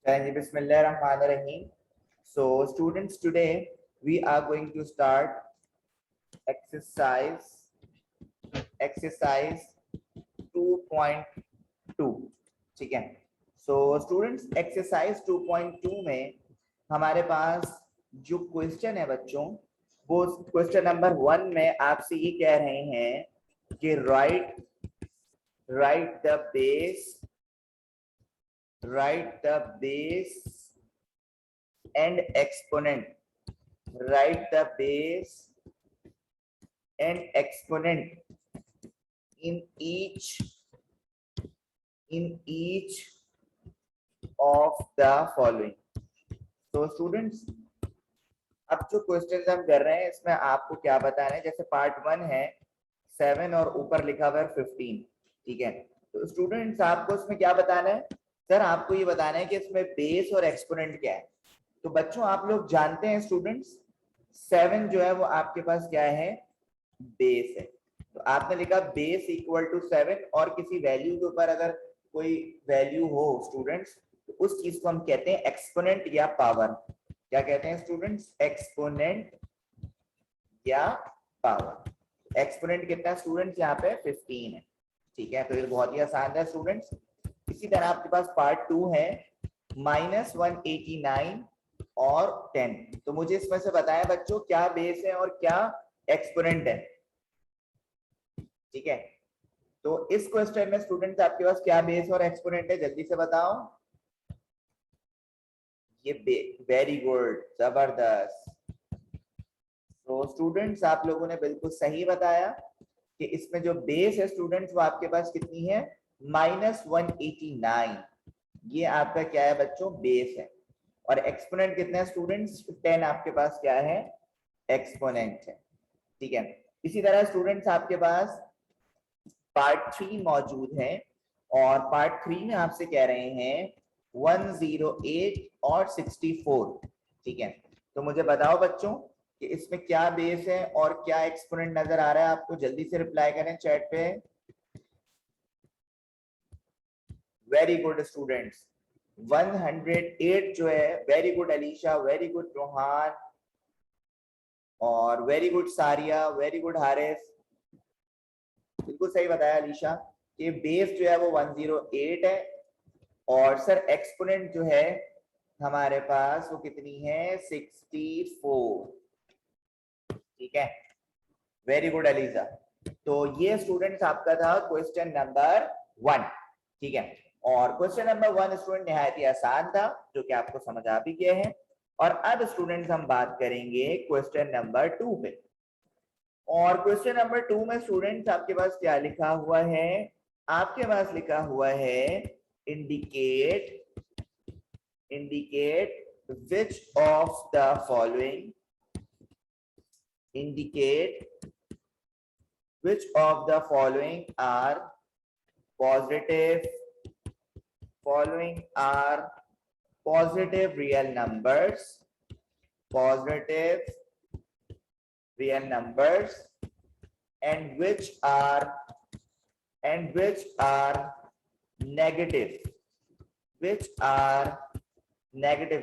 Bismillahirrahmanirrahim. So, students, today we are going to start exercise 2.2. ठीक है. So, students, exercise 2.2 में हमारे पास जो क्वेश्चन है बच्चों, वो क्वेश्चन नंबर 1 में आपसे ये कह रहे हैं कि write the base and exponent. Write the base and exponent in each of the following. तो स्टूडेंट्स, अब जो क्वेश्चन हम कर रहे हैं इसमें आपको क्या बताना है. जैसे पार्ट 1 है 7 और ऊपर लिखा हुआ है 15. ठीक है, तो स्टूडेंट्स आपको इसमें क्या बताना है? सर आपको ये बताना है कि इसमें बेस और एक्सपोनेंट क्या है. तो बच्चों आप लोग जानते हैं स्टूडेंट्स, 7 जो है वो आपके पास क्या है? बेस है. तो आपने लिखा बेस इक्वल टू 7 और किसी वैल्यू के ऊपर अगर कोई वैल्यू हो स्टूडेंट्स, तो उस चीज को हम कहते हैं एक्सपोनेंट या पावर. क्या कहते हैं स्टूडेंट्स? एक्सपोनेंट या पावर. एक्सपोनेंट कितना स्टूडेंट्स? यहाँ पे 15 है. ठीक है, तो ये बहुत ही आसान है स्टूडेंट्स. इसी तरह आपके पास पार्ट 2 है -189 और 10. तो मुझे इसमें से बताया बच्चों क्या बेस है और क्या एक्सपोनेंट है. ठीक है, तो इस क्वेश्चन में स्टूडेंट्स आपके पास क्या बेस और एक्सपोनेंट है, जल्दी से बताओ. ये वेरी गुड, जबरदस्त. तो स्टूडेंट्स आप लोगों ने बिल्कुल सही बताया कि इसमें जो बेस है स्टूडेंट्स वो आपके पास कितनी है? -189. ये आपका क्या है बच्चों? बेस है. और एक्सपोनेंट कितना है स्टूडेंट्स? 10 आपके पास क्या है? एक्सपोनेंट है. ठीक है, इसी तरह स्टूडेंट्स आपके पास पार्ट 3 मौजूद है और पार्ट 3 में आपसे कह रहे हैं 108 और 64. ठीक है, तो मुझे बताओ बच्चों कि इसमें क्या बेस है और क्या एक्सपोनेंट नजर आ रहा है आपको. जल्दी से रिप्लाई करें चैट पे. वेरी गुड स्टूडेंट्स, 108 जो है. Very good Alisha, very good Rohan और वेरी गुड सारिया, वेरी गुड हारिस. बिल्कुल सही बताया अलीशा. ये बेस जो है वो 108 है और सर एक्सपोनेंट जो है हमारे पास वो कितनी है? 64. ठीक है, वेरी गुड अलीजा. तो ये स्टूडेंट्स आपका था क्वेश्चन नंबर 1. ठीक है, और क्वेश्चन नंबर 1 स्टूडेंट निहायत ही आसान था, जो कि आपको समझ आ भी गया है. और अब स्टूडेंट्स हम बात करेंगे क्वेश्चन नंबर 2 पे. और क्वेश्चन नंबर 2 में स्टूडेंट्स आपके पास क्या लिखा हुआ है? आपके पास लिखा हुआ है indicate which of the following are positive real numbers and which are negative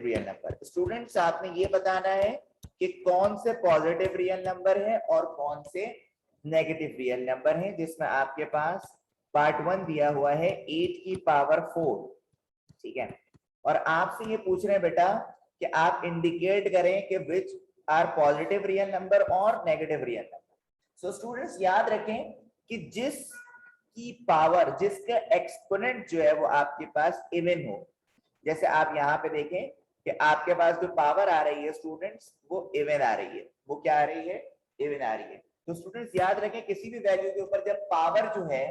real number. Students आपने ये बताना है कि कौन से पॉजिटिव रियल नंबर है और कौन से नेगेटिव रियल नंबर है. जिसमें आपके पास पार्ट 1 दिया हुआ है 8 की पावर 4. ठीक है, और आपसे ये पूछ रहे हैं बेटा कि आप इंडिकेट करें कि which are positive real number और negative real number. So students याद रखें कि जिसकी पावर, जिसका एक्सपोनेंट जो है वो आपके पास इवन हो. जैसे आप यहाँ पे देखें कि आपके पास जो पावर आ रही है स्टूडेंट्स वो इवन आ रही है. वो क्या आ रही है? इवन आ रही है. तो स्टूडेंट्स याद रखें किसी भी वैल्यू के ऊपर जब पावर जो है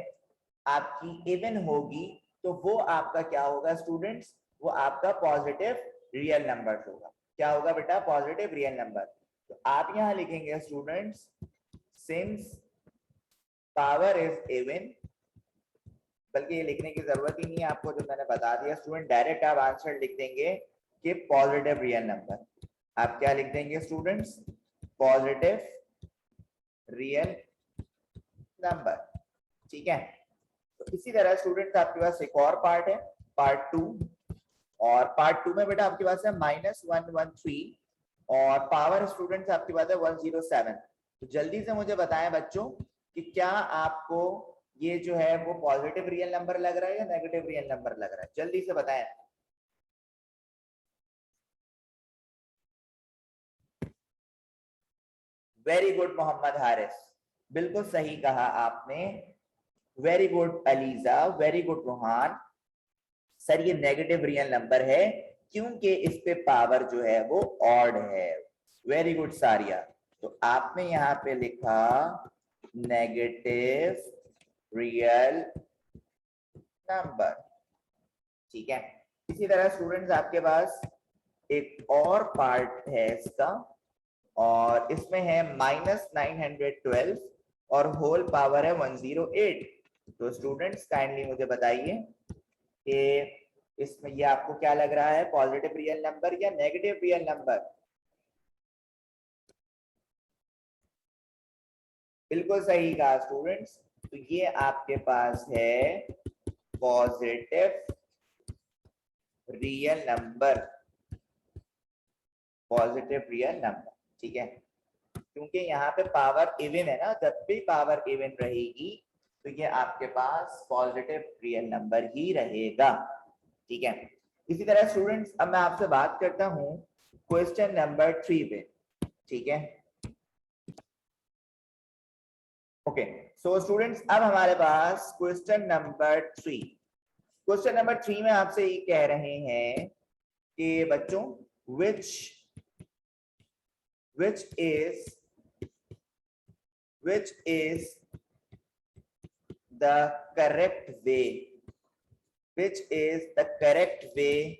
आपकी इवन होगी तो वो आपका क्या होगा स्टूडेंट्स? वो आपका पॉजिटिव रियल नंबर होगा. क्या होगा बेटा? Positive real number. तो आप यहाँ लिखेंगे students since power is even, बल्कि ये लिखने की जरूरत ही नहीं है आपको, जो मैंने बता दिया स्टूडेंट. डायरेक्ट आप आंसर लिख देंगे कि पॉजिटिव रियल नंबर. आप क्या लिख देंगे स्टूडेंट्स? Positive real number. ठीक है, तो इसी तरह स्टूडेंट्स आपके पास एक और पार्ट है, पार्ट 2. और पार्ट 2 में बेटा आपके पास है -113 और पावर स्टूडेंट्स आपके पास है 107। तो जल्दी से मुझे बताएं बच्चों कि क्या आपको ये जो है वो पॉजिटिव रियल नंबर लग रहा है या नेगेटिव रियल नंबर लग रहा है, जल्दी से बताएं। वेरी गुड मोहम्मद हारिस, बिल्कुल सही कहा आपने। Very good ELISA, very good Rohan. Sir ये नेगेटिव रियल नंबर है क्योंकि इस पे पावर जो है वो ऑड है। वेरी गुड सारिया। तो आपने यहाँ पे लिखा नेगेटिव रियल नंबर, ठीक है। इसी तरह स्टूडेंट्स आपके पास एक और पार्ट है इसका और इसमें है -912 और होल पावर है 108। तो स्टूडेंट्स काइंडली मुझे बताइए कि इसमें ये आपको क्या लग रहा है, पॉजिटिव रियल नंबर या नेगेटिव रियल नंबर? बिल्कुल सही कहा स्टूडेंट्स। तो ये आपके पास है positive real number, positive real number, ठीक है। क्योंकि यहाँ पे पावर इवन है ना, जब भी पावर इवन रहेगी तो ये आपके पास पॉजिटिव रियल नंबर ही रहेगा, ठीक है। इसी तरह स्टूडेंट्स अब मैं आपसे बात करता हूँ क्वेश्चन नंबर 3 पे, ठीक है। ओके सो स्टूडेंट्स अब हमारे पास क्वेश्चन नंबर 3, क्वेश्चन नंबर 3 में आपसे ये कह रहे हैं कि बच्चों which is the correct way, which is the correct way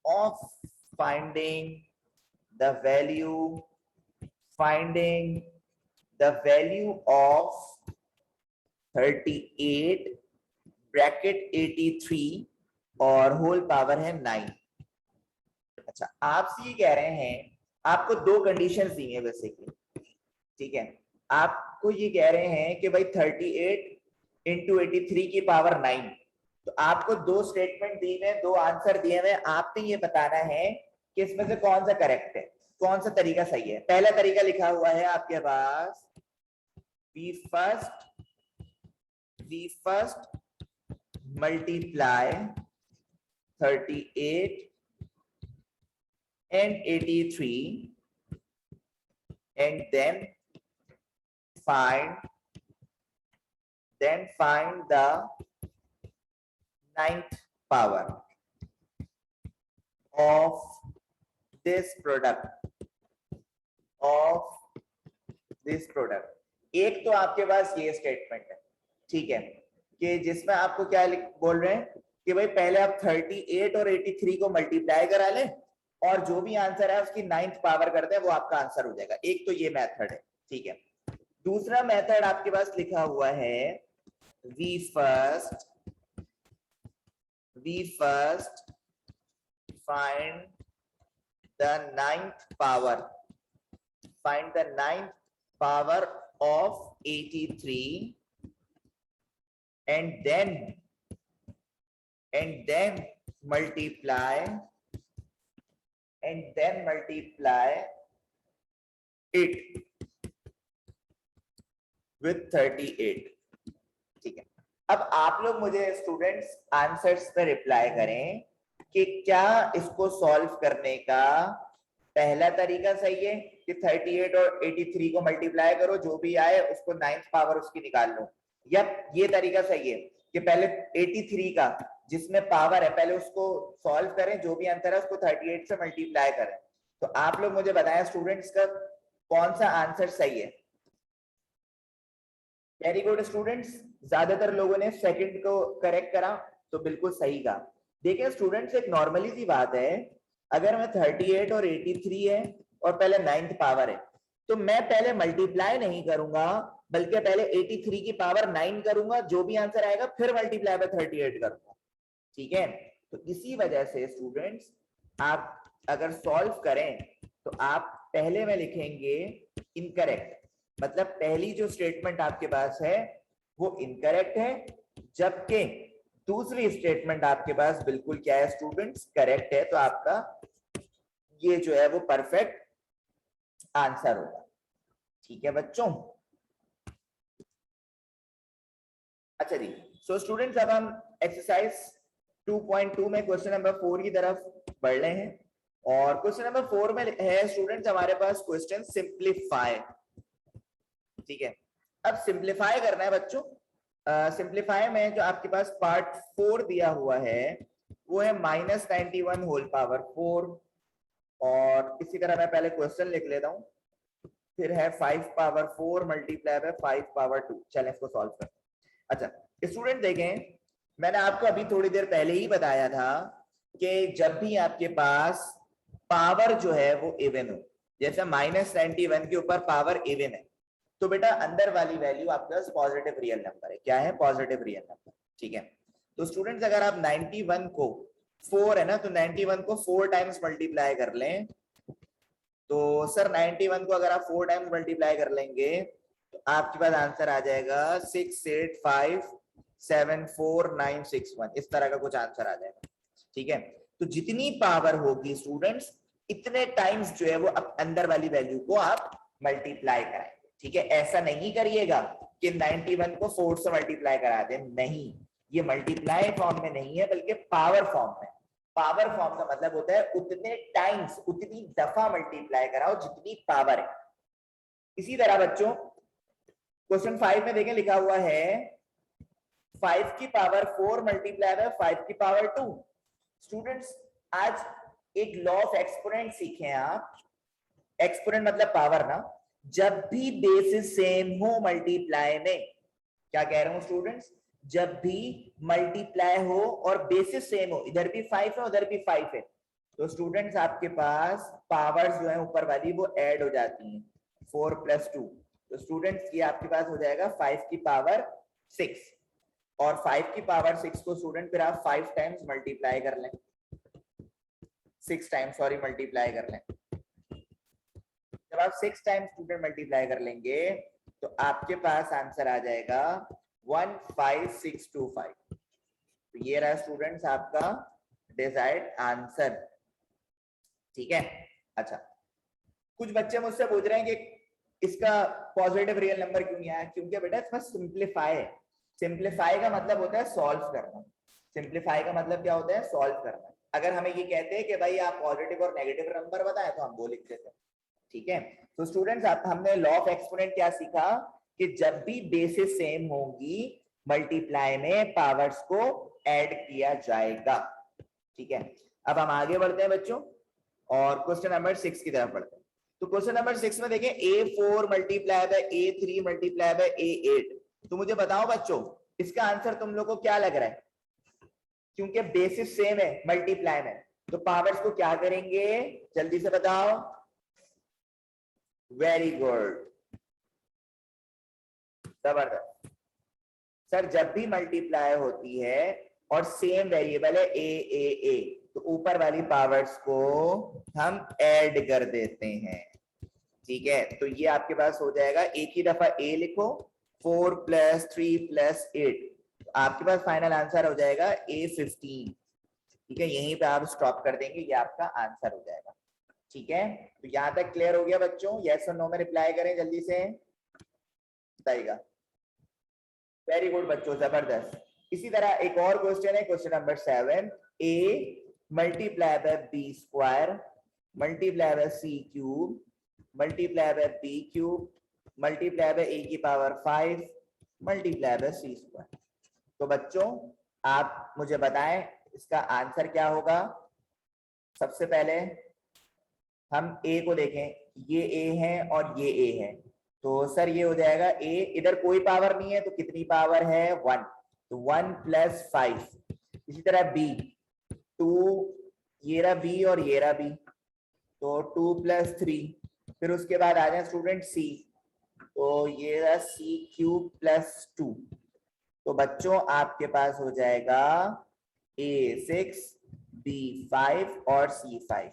of finding the value of 38 bracket 83 और होल पावर है 9। अच्छा आपसे ये कह रहे हैं, आपको दो कंडीशंस दी हैं बेसिकली, ठीक है। आपको ये कह रहे हैं कि भाई 38 इंटू 83 की पावर 9। तो आपको दो स्टेटमेंट दिए हुए, दो आंसर दिए हुए, आपने ये बताना है कि इसमें से कौन सा करेक्ट है, कौन सा तरीका सही है। पहला तरीका लिखा हुआ है आपके पास, we first multiply 38 and 83 and then find the 9th power of this product, एक तो आपके पास ये स्टेटमेंट है, ठीक है, कि जिसमें आपको क्या बोल रहे हैं कि भाई पहले आप 38 और 83 को मल्टीप्लाई करा लें और जो भी आंसर है उसकी 9th पावर करते हैं, वो आपका आंसर हो जाएगा। एक तो ये मेथड है, ठीक है। दूसरा मेथड आपके पास लिखा हुआ है we first find the 9th power of 83 and then multiply it with 38, ठीक है। अब आप लोग मुझे स्टूडेंट्स आंसर्स पे रिप्लाई करें कि क्या इसको सॉल्व करने का पहला तरीका सही है कि 38 और 83 को मल्टीप्लाई करो, जो भी आए उसको 9th पावर उसकी निकाल लो, या ये तरीका सही है कि पहले 83 का जिसमें पावर है पहले उसको सॉल्व करें, जो भी आंसर है उसको 38 से मल्टीप्लाई करें। तो आप लोग मुझे बताएं स्टूडेंट्स का कौन सा आंसर सही है। वेरी गुड स्टूडेंट्स, ज्यादातर लोगों ने सेकंड को करेक्ट करा, तो बिल्कुल सही कहा। देखिए स्टूडेंट्स एक नॉर्मली सी बात है, अगर मैं 38 और 83 है और पहले 9th पावर है तो मैं पहले मल्टीप्लाई नहीं करूंगा बल्कि पहले 83 की पावर 9 करूंगा, जो भी आंसर आएगा फिर मल्टीप्लाई बाय 38 करूंगा, ठीक है। तो इसी वजह से स्टूडेंट्स आप अगर सॉल्व करें तो आप पहले में लिखेंगे इनकरेक्ट, मतलब पहली जो स्टेटमेंट आपके पास है वो इनकरेक्ट है, जबकि दूसरी स्टेटमेंट आपके पास बिल्कुल क्या है स्टूडेंट्स, करेक्ट है, तो आपका ये जो है वो परफेक्ट आंसर होगा। ठीक है बच्चों। अच्छा जी, सो स्टूडेंट्स अब हम एक्सरसाइज 2.2 में क्वेश्चन नंबर 4 की तरफ बढ़ रहे हैं, और क्वेश्चन नंबर 4 में है स्टूडेंट्स हमारे पास क्वेश्चन सिंप्लीफाई। ठीक है, अब सिंप्लीफाई करना है बच्चों। सिंप्लीफाई में जो आपके पास पार्ट 4 दिया हुआ है वो है -91 होल पावर 4, और इसी तरह मैं पहले क्वेश्चन लिख लेता हूं, फिर है 5 पावर 4 मल्टीप्लाई बाय 5 पावर 2। चलें इसको सॉल्व करते हैं। अच्छा स्टूडेंट देखें, मैंने आपको अभी थोड़ी देर पहले ही बताया था कि जब भी आपके पास पावर जो है वो इवन हो, जैसे -91 के ऊपर पावर इवन है, तो बेटा अंदर वाली वैल्यू आपके पास पॉजिटिव रियल नंबर है। क्या है? Positive real number. ठीक है, तो स्टूडेंट्स अगर आप 91 को 4 है ना, तो 91 को 4 टाइम्स मल्टीप्लाई कर लें, तो सर 91 को अगर आप 4 टाइम्स मल्टीप्लाई कर लेंगे तो आपके पास आंसर आ जाएगा 685,74961, इस तरह का कुछ आंसर आ जाएगा। ठीक है, तो जितनी पावर होगी स्टूडेंट्स इतने टाइम्स जो है वो अब अंदर वाली वैल्यू को आप मल्टीप्लाई कराएंगे। ठीक है, ऐसा नहीं करिएगा कि 91 को 4 से मल्टीप्लाई करा दें, नहीं, ये मल्टीप्लाई फॉर्म में नहीं है बल्कि पावर फॉर्म में। पावर फॉर्म का मतलब होता है उतने टाइम्स, उतनी दफा मल्टीप्लाई कराओ जितनी पावर है। इसी तरह बच्चों क्वेश्चन 5 में देखें लिखा हुआ है 5 की पावर 4 मल्टीप्लाई बाय 5 की पावर 2। स्टूडेंट्स आज एक लॉ ऑफ एक्सपोनेंट सीखे हैं आप। एक्सपोनेंट मतलब पावर ना, जब भी बेसिस सेम हो मल्टीप्लाई में, क्या कह रहा हूं स्टूडेंट्स, जब भी मल्टीप्लाई हो और बेसिस सेम हो, इधर भी 5 है उधर भी 5 है, तो स्टूडेंट्स आपके पास पावर्स जो है ऊपर वाली वो ऐड हो जाती हैं, 4 + 2। तो स्टूडेंट्स ये आपके पास हो जाएगा 5 की पावर 6, और 5 की पावर 6 को स्टूडेंट फिर आप 5 टाइम्स मल्टीप्लाई कर लें, 6 टाइम्स सॉरी मल्टीप्लाई कर लें। जब आप 6 टाइम्स स्टूडेंट मल्टीप्लाई कर लेंगे तो आपके पास आंसर आ जाएगा 15625। तो ये रहा स्टूडेंट्स आपका डिजायर्ड आंसर। ठीक है, अच्छा कुछ बच्चे मुझसे पूछ रहे हैं कि इसका पॉजिटिव रियल नंबर क्यों नहीं आया? क्योंकि बेटा इसमें सिंप्लीफाई है। सिंप्लीफाई का मतलब होता है सॉल्व करना। सिंप्लीफाई का मतलब क्या होता है? सॉल्व करना। अगर हमें ये कहते हैं कि भाई आप पॉजिटिव और नेगेटिव नंबर बताएं तो हम वो लिख देते हैं। ठीक है, तो स्टूडेंट्स हमने लॉ ऑफ एक्सपोनेंट क्या सीखा कि जब भी बेसिस सेम होगी मल्टीप्लाई में पावर्स को ऐड किया जाएगा। ठीक है, अब हम आगे बढ़ते हैं बच्चों और क्वेश्चन नंबर 6 की तरफ बढ़ते हैं। तो क्वेश्चन नंबर 6 में देखें A4 multiply by A3 multiply by A8। तो मुझे बताओ बच्चों इसका आंसर तुम लोग को क्या लग रहा है? क्योंकि बेसिस सेम है मल्टीप्लाई में, तो पावर्स को क्या करेंगे जल्दी से बताओ। वेरी गुड, जबरदस्त। सर जब भी मल्टीप्लाई होती है और सेम वेरिएबल है ए, तो ऊपर वाली पावर्स को हम ऐड कर देते हैं। ठीक है, तो ये आपके पास हो जाएगा, एक ही दफा ए लिखो, 4 + 3 + 8, तो आपके पास फाइनल आंसर हो जाएगा A15। ठीक है, यहीं पे आप स्टॉप कर देंगे, ये आपका आंसर हो जाएगा। ठीक है, तो यहां तक क्लियर हो गया बच्चों? यस और नो में रिप्लाई करें जल्दी से, बताइएगा। वेरी गुड बच्चों, जबरदस्त। इसी तरह एक और क्वेश्चन है, question number 7, A multiply by B² multiply by C³ multiply by B³ multiply by A की पावर 5 मल्टीप्लाई बाय C²। तो बच्चों आप मुझे बताएं इसका आंसर क्या होगा। सबसे पहले हम A को देखें, ये A है और ये A है, तो सर ये हो जाएगा A, इधर कोई पावर नहीं है तो कितनी पावर है? 1, तो 1 + 5। इसी तरह B 2, ये रहा B और ये रहा B, तो 2 + 3। फिर उसके बाद आ जाए स्टूडेंट C, तो ये रहा C³ + 2। तो बच्चों आपके पास हो जाएगा A6 B5 और C5।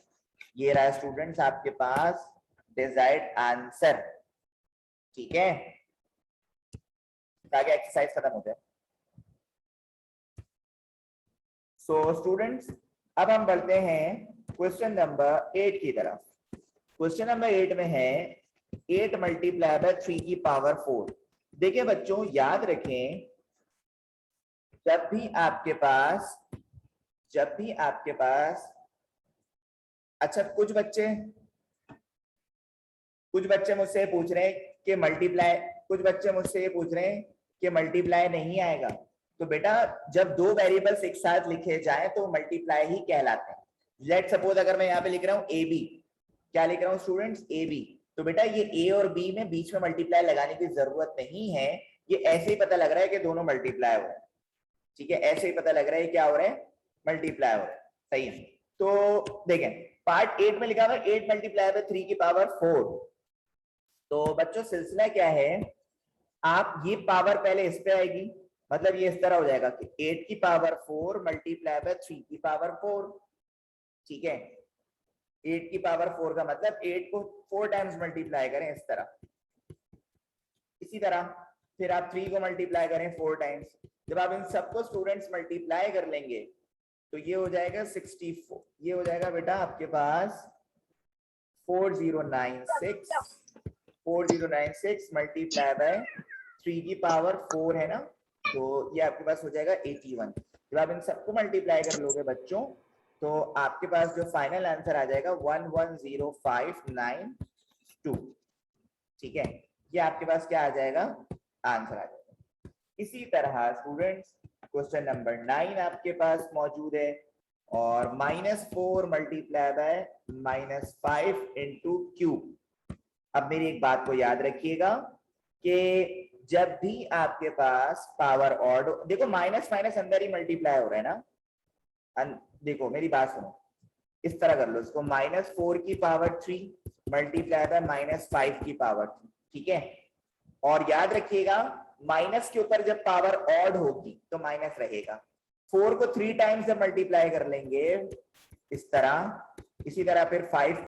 ये रहा स्टूडेंट्स आपके पास डिजायर्ड आंसर। ठीक है, आगे एक्सरसाइज खत्म हो गया। सो स्टूडेंट्स अब हम बढ़ते हैं क्वेश्चन नंबर 8 की तरफ। क्वेश्चन नंबर 8 में है 8 मल्टीप्लाई बाय 3 की पावर 4। देखिए बच्चों याद रखें, जब भी आपके पास अच्छा कुछ बच्चे मुझसे पूछ रहे हैं कि मल्टीप्लाई नहीं आएगा। तो बेटा जब दो वेरिएबल्स एक साथ लिखे जाए तो मल्टीप्लाई ही कहलाते हैं। लेट सपोज अगर मैं यहाँ पे लिख रहा हूँ ए बी, क्या लिख रहा हूँ स्टूडेंट्स, ए बी, तो बेटा ये ए और बी में बीच में मल्टीप्लाई लगाने की जरूरत नहीं है, ये ऐसे ही पता लग रहा है कि दोनों मल्टीप्लाई हो रहे हैं। ठीक है, ऐसे ही पता लग रहा है क्या हो रहा है, मल्टीप्लाई हो रहा है। सही है, तो देखें पार्ट 8 में लिखा हुआ है 8 मल्टीप्लाई बाय 3 की पावर 4। तो बच्चों सिलसिला क्या है, आप ये पावर पहले इस पे आएगी, मतलब ये इस तरह हो जाएगा कि 8 की पावर 4 मल्टीप्लाई बाय 3 की पावर 4। ठीक है, 8 की पावर 4 का मतलब 8 को 4 टाइम्स मल्टीप्लाई करें इस तरह। इसी तरह फिर आप 3 को मल्टीप्लाई करें 4 टाइम्स। जब आप इन सबको स्टूडेंट्स मल्टीप्लाई कर लेंगे तो ये हो जाएगा 64। ये हो जाएगा बेटा आपके पास 4096 मल्टीप्लाई बाय 3 की पावर 4 है ना, तो ये आपके पास हो जाएगा 81। जब आप इन सबको मल्टीप्लाई कर लोगे बच्चों तो आपके पास जो फाइनल आंसर आ जाएगा 110592। ठीक है, ये आपके पास क्या आ जाएगा, आंसर आ जाएगा। इसी तरह स्टूडेंट्स क्वेश्चन नंबर 9 आपके पास मौजूद है, और -4 मल्टीप्लाई बाय -5 इंटू क्यूब। अब मेरी एक बात को याद रखिएगा कि जब भी आपके पास पावर ऑड, देखो माइनस माइनस अंदर ही मल्टीप्लाई हो रहा है ना, देखो मेरी बात सुनो, इस तरह कर लो इसको, -4 की पावर 3 मल्टीप्लाई बाय -5 की पावर 3। ठीक है, और याद रखिएगा माइनस के ऊपर जब पावर ऑड होगी तो माइनस रहेगा। 4 को 3 टाइम्स जब मल्टीप्लाई कर लेंगे इस तरह, इसी तरह फिर 5